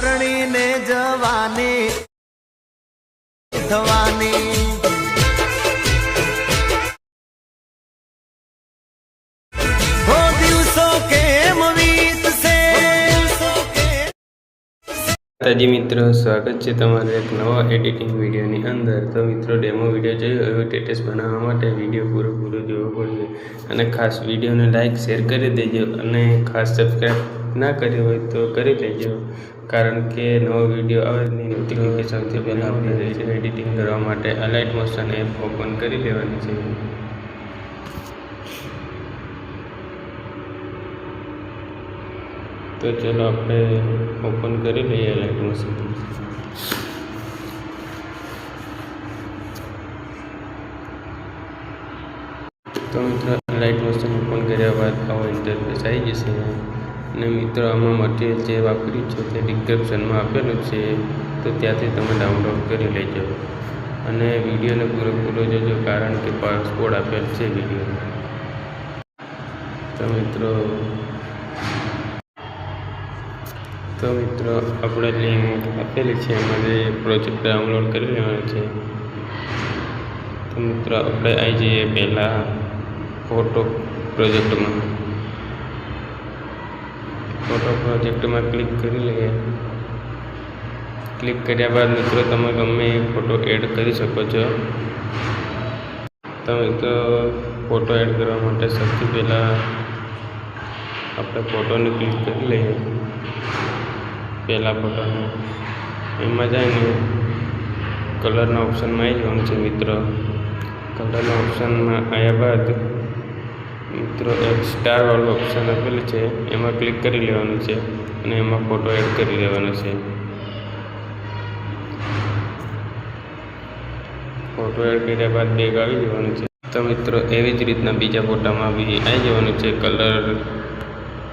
પરણીને જવાની થવાની તાજી મિત્રો, સ્વાગત છે તમારે એક નવા એડિટિંગ વિડીયોની અંદર. તો મિત્રો, ડેમો વિડીયો જોયો એવો સ્ટેટસ બનાવવા માટે વિડીયો પૂરો જોવો પડશે. અને ખાસ વિડીયોને લાઇક શેર કરી દેજો અને ખાસ સબસ્ક્રાઈબ ના કરી હોય તો કરી દેજો, કારણ કે નવો વિડીયો આવે એની નોટિફિકેશન સૌથી પહેલાં મળી રહે છે. એડિટિંગ કરવા માટે અલાઇટ મોશન એપ ઓપન કરી લેવાની છે. તો ચલો આપણે ઓપન કરી લઈએ લાઇટ મોશન. તો મિત્રો, લાઇટ મોશન ઓપન કર્યા બાદ આવો ઇન્ટરફેસ આવી જશે. અને મિત્રો, આમાં મટીરિયલ જે વાપર્યું છે તે ડિસ્ક્રિપ્શનમાં આપેલું છે, તો ત્યાંથી તમે ડાઉનલોડ કરી લેજો. અને વિડીયોને પૂરો જોજો, કારણ કે પાસવર્ડ આપેલ છે વિડીયોનો. તો મિત્રો આપણે લિંક આપેલી છે, એમાં જે પ્રોજેક્ટ ડાઉનલોડ કરી લેવાનો છે. તો મિત્રો, આપણે આવી જઈએ પહેલાં ફોટો પ્રોજેક્ટમાં ક્લિક કરી લઈએ. ક્લિક કર્યા બાદ મિત્રો, તમે ગમે એ ફોટો એડ કરી શકો છો. તો મિત્રો, ફોટો એડ કરવા માટે સૌથી પહેલાં આપણે ફોટોને ક્લિક કરી લઈએ. પહેલા ફોટોને એમાં જઈને કલરના ઓપ્શનમાં આવી જવાનું છે. મિત્રો, કલરના ઓપ્શનમાં આવ્યા બાદ મિત્રો એક સ્ટારવાળું ઓપ્શન આપેલું છે, એમાં ક્લિક કરી લેવાનું છે અને એમાં ફોટો એડ કરી લેવાનો છે. ફોટો એડ કર્યા બાદ બેગ આવી જવાનું છે. તો મિત્રો, એવી જ રીતના બીજા ફોટામાં બી આવી જવાનું છે. કલર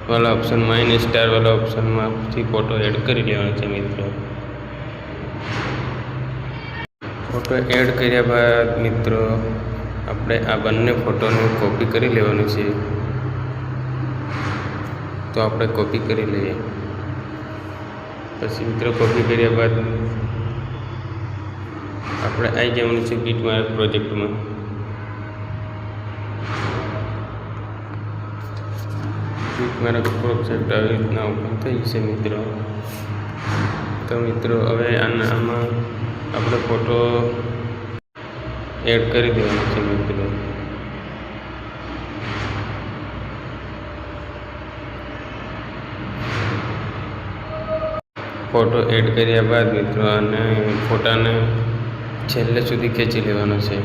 વાળા ઓપ્શનમાં આવીને સ્ટાર વાળા ઓપ્શનમાંથી ફોટો એડ કરી લેવાનો છે. મિત્રો, ફોટો એડ કર્યા બાદ મિત્રો, આપણે આ બંને ફોટોને કોપી કરી લેવાનું છે. તો આપણે કોપી કરી લઈએ. પછી મિત્રો, કોપી કર્યા બાદ આપણે આવી જવાનું છે બીટમાર્ક પ્રોજેક્ટમાં. બીટમાર્ક પ્રોજેક્ટ આવી રીતના ઓપન થઈ જશે. મિત્રો, તો મિત્રો, હવે આમાં આપણે ફોટો એડ કરી દેવાનો છે. મિત્રો, ફોટો એડ કર્યા બાદ મિત્રો, અને ફોટાને છેલ્લે સુધી ખેંચી લેવાનો છે.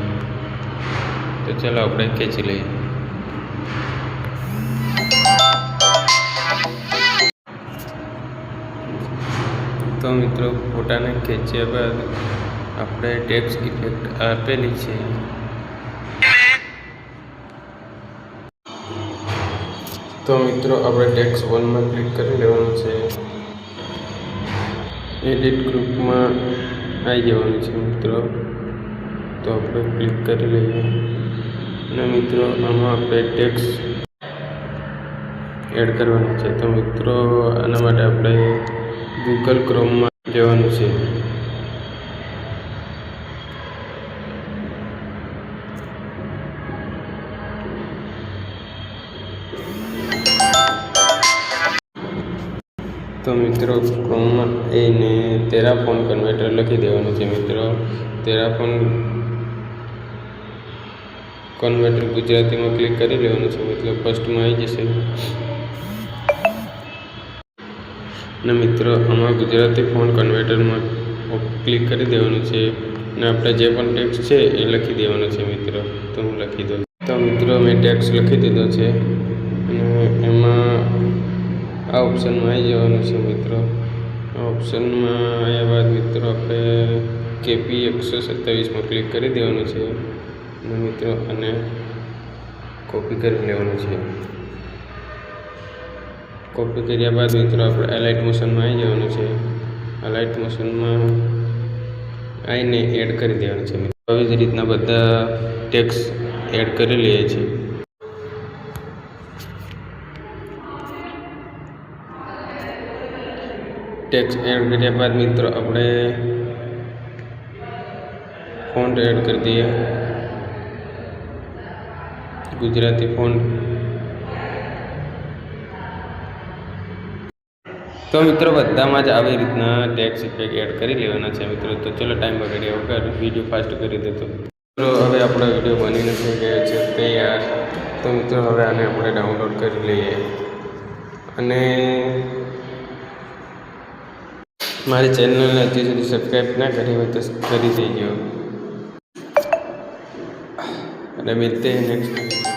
તો ચાલો આપણે ખેંચી લઈએ. તો મિત્રો, ફોટાને ખેંચ્યા બાદ આપણે ટેક્સ્ટ ઇફેક્ટ આપેલી છે. તો મિત્રો, આપણે ટેક્સ્ટ 1માં ક્લિક કરી લેવાનું છે. એડિટ ગ્રુપમાં આવી જવાનું છે. મિત્રો, તો આપણે ક્લિક કરી લઈએ. અને મિત્રો, આમાં આપણે ટેક્સ્ટ એડ કરવાનું છે. તો મિત્રો, આના માટે આપણે ગૂગલ ક્રોમમાં જવાનું છે. તો મિત્રો, ક્રોમમાં એને ટેરાફોર્મ કન્વર્ટર લખી દેવાનું છે. મિત્રો, ટેરાફોર્મ કન્વર્ટર ગુજરાતીમાં ક્લિક કરી લેવાનું છે. મતલબ ફર્સ્ટમાં આવી જશે. અને મિત્રો, આમાં ગુજરાતી ફોન કન્વર્ટરમાં ક્લિક કરી દેવાનું છે. અને આપણે જે પણ ટેક્સ્ટ છે એ લખી દેવાનો છે. મિત્રો, તો હું લખી દઉં. તો મિત્રો, મેં ટેક્સ્ટ લખી દીધો છે. અને એમાં આ ઓપ્શનમાં આવી જવાનું છે. મિત્રો, આ ઓપ્શનમાં આવ્યા બાદ મિત્રો, આપણે KP 127માં ક્લિક કરી દેવાનું છે. અને મિત્રો, આને કોપી કરી લેવાનું છે. કોપી કર્યા બાદ મિત્રો, આપણે અલાઇટ મોશનમાં આવી જવાનું છે. અલાઇટ મોશનમાં આવીને એડ કરી દેવાનું છે. આવી જ રીતના બધા ટેક્સ્ટ એડ કરી લઈએ છીએ. ટેક્સ્ટ એડ કર્યા બાદ મિત્રો આપણે ફોન્ટ એડ કરી દઈએ, ગુજરાતી ફોન્ટ. તો મિત્રો બધામાં જ આવી રીતના ટેક્સ્ટ ઇફેક્ટ એડ કરી લેવાના છે મિત્રો. તો ચલો ટાઈમ બગાડ્યા વગર વિડીયો ફાસ્ટ કરી દેતો. મિત્રો હવે આપણો વિડીયો બનીને થઈ ગયો છે તૈયાર. તો મિત્રો હવે આને આપણે ડાઉનલોડ કરી લઈએ અને મારી ચેનલને હજી સુધી સબસ્ક્રાઈબ ના કરી હોય તો કરી દેજો અને મિલતે हैं नेक्स्ट.